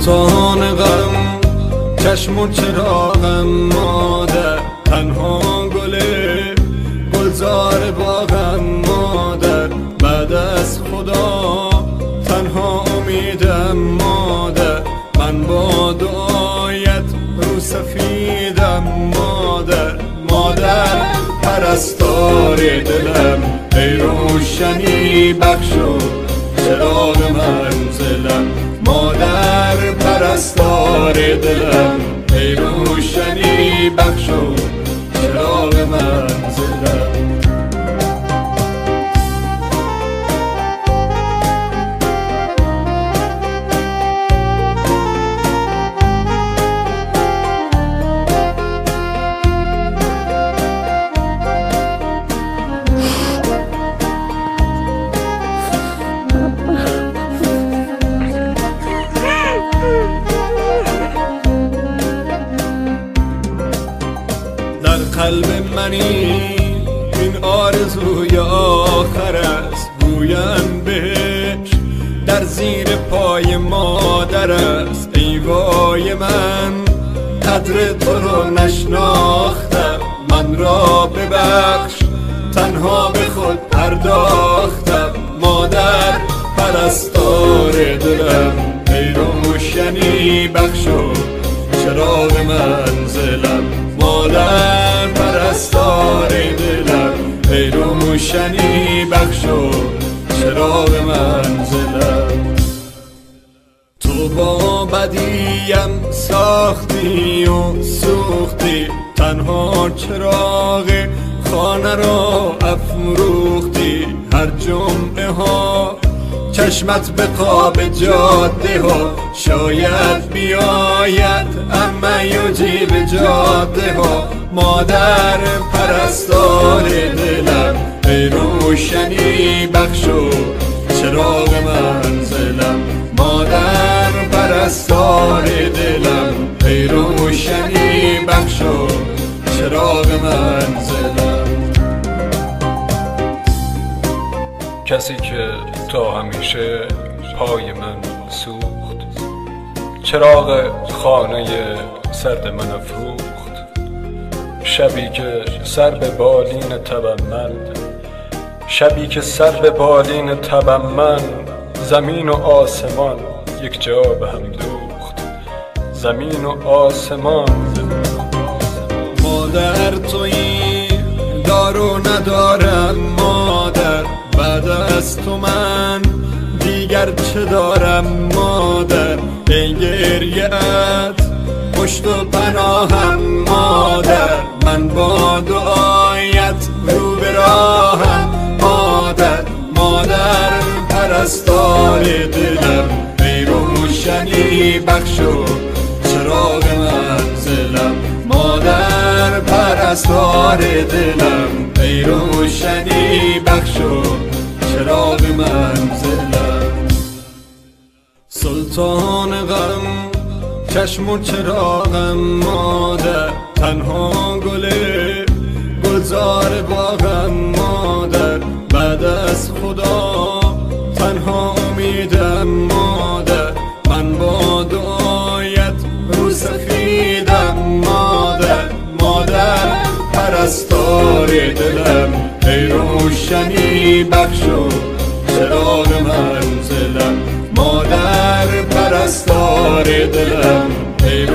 سلطان غم چشم و چراغم مادر، تنها گلزار باغم مادر، بعد از خدا تنها امیدم مادر، من با دعایت رو سفیدم مادر. مادر پرستار دلم، ای روشنی بخش و چراغ منزلم. مادر پرستار دلم، ای روشنی بخش و چراغ منزلم. قلب منی این آرزوی آخر است، گویم بهش در زیر پای مادر است. ای وای من قدر تو رو نشناختم، من را ببخش تنها به خود پرداختم. مادر پرستار دلم، ای روشنی بخش و چراغ منزلم. مادر پرستار دلم، ای روشنی بخش و چراغ منزلم. تو با بدیم ساختی و سوختی، تنها چراغ خانه را افروختی. هر جمعه ها چشمت به قاب جاده ها، شاید بیاید اما یجیب جاده ها. مادر پرستار دلم، ای روشنی بخش و چراغ منزلم. مادر پرستار دلم، ای روشنی بخش و چراغ منزلم. کسی که تا همیشه پای من سوخت، چراغ خانه سرد من افروخت. شبی که سر به بالین تبم من، شبی که سر به بالین تبم من، زمین و آسمان یک جا به هم دوخت، زمین و آسمان. مادر تویی دارو ندارم مادر، بعد از تو من دیگر چه دارم مادر. ای گریه‌ات پشت و پناهم مادر، من با دعایت رو به راهم مادر. مادر پرستار دلم، ای روشنی بخش و چراغ منزلم. مادر پرستار دلم، ای روشنی بخش و چراغ منزلم. سلطان غم چشم و چراغم مادر، تنها گلزار باغم مادر، بعد از خدا تنها امیدم مادر. من با دعایت رو سفیدم مادر. مادر پرستار دلم، ای روشنی بخش و چراغ منزلم. مادر پرستار دلم، ای